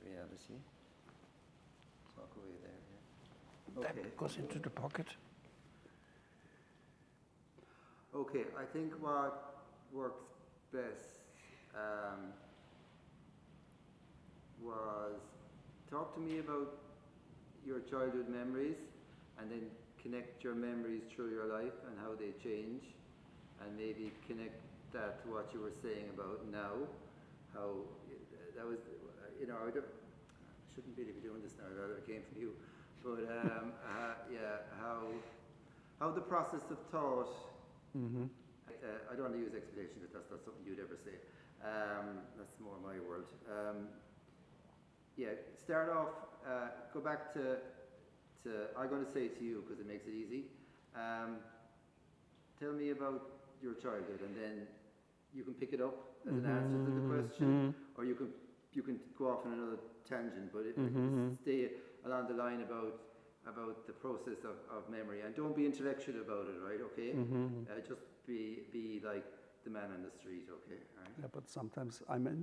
reality. Talk away there, yeah. Okay. That goes into the pocket. Okay, I think what works best was talk to me about your childhood memories and then connect your memories through your life and how they change, and maybe connect that to what you were saying about now, how that was, I shouldn't really be doing this now, rather it came from you, but yeah, how the process of thought, I don't want to use explanation because that's not something you'd ever say, that's more my world. Yeah, start off, go back to I'm going to say to you because it makes it easy. Tell me about your childhood, and then you can pick it up as an answer to the question, or you can go off on another tangent, but stay along the line about the process of memory, and don't be intellectual about it, right? Okay, just be like the man on the street, okay? Right? Yeah, but sometimes I know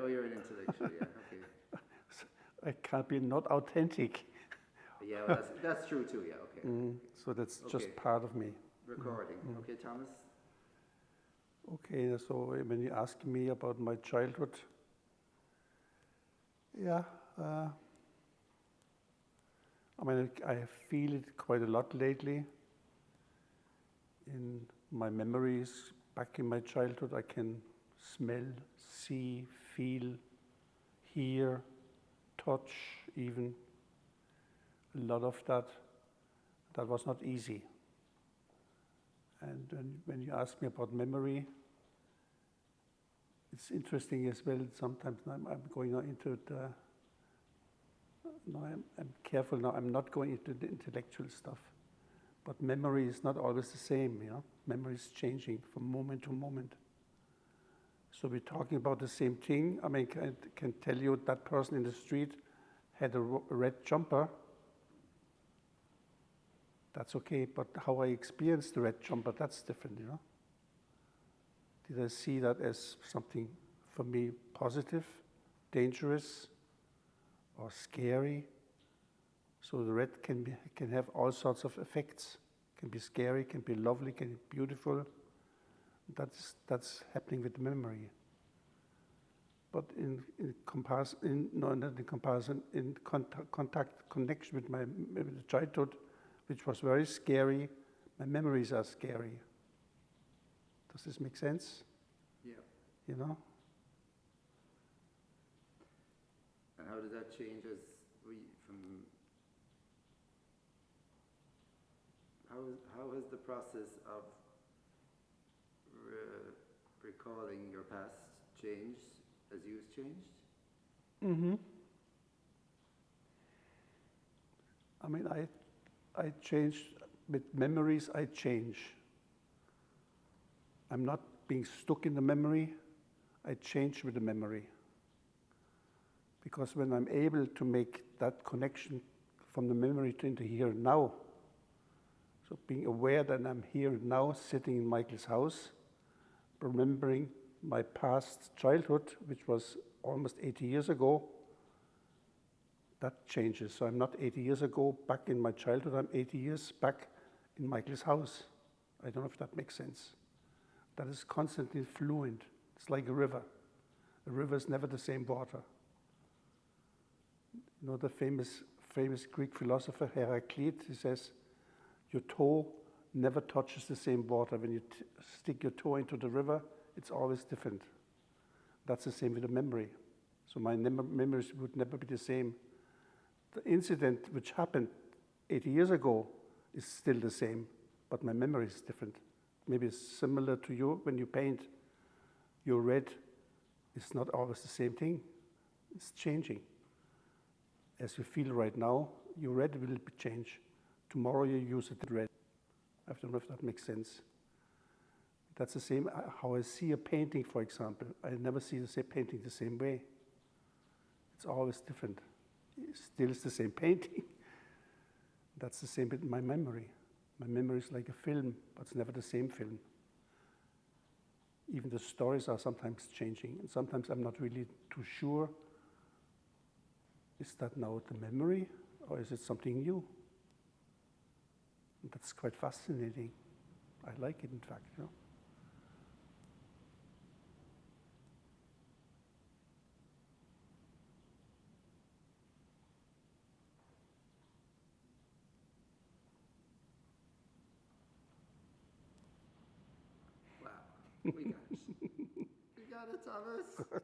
you're an intellectual, yeah, okay. I can't be not authentic. Yeah, well, that's true too, yeah, okay. So that's just part of me. Recording. Okay, Thomas? Okay, so when you ask me about my childhood, yeah, I feel it quite a lot lately. In my memories back in my childhood, I can smell, see, feel, hear, touch even. A lot of that was not easy. And when you ask me about memory, it's interesting as well. Sometimes I'm going into the, no, I'm careful now, I'm not going into the intellectual stuff. But memory is not always the same, you know? Memory is changing from moment to moment. So we're talking about the same thing. I mean, I can tell you that person in the street had a red jumper. That's okay, but how I experienced the red jumper, that's different, you know? Did I see that as something, for me, positive, dangerous, or scary? So the red can have all sorts of effects. Can be scary, can be lovely, can be beautiful. That's happening with memory. But in connection with my childhood, which was very scary, my memories are scary. Does this make sense? Yeah. You know? And how does that change how has the process of recalling your past changed as you've changed? I mean, I changed, with memories I change. I'm not being stuck in the memory, I change with the memory. Because when I'm able to make that connection from the memory to into here and now, so being aware that I'm here and now, sitting in Michael's house, remembering my past childhood, which was almost 80 years ago, that changes. So I'm not 80 years ago back in my childhood, I'm 80 years back in Michael's house. I don't know if that makes sense. That is constantly fluent. It's like a river. A river is never the same water. You know the famous Greek philosopher Heraclit, he says, your toe never touches the same water. When you stick your toe into the river, it's always different. That's the same with the memory. So my memories would never be the same. The incident which happened 80 years ago is still the same, but my memory is different. Maybe it's similar to you when you paint. Your red is not always the same thing. It's changing. As you feel right now, your red will change. Tomorrow you use it red. I don't know if that makes sense. That's the same how I see a painting, for example. I never see the same painting the same way. It's always different. Still it's the same painting. That's the same with my memory. My memory is like a film, but it's never the same film. Even the stories are sometimes changing, and sometimes I'm not really too sure Is that now the memory, or is it something new? And that's quite fascinating. I like it, in fact, you know. Wow, we got it. We got it, Thomas.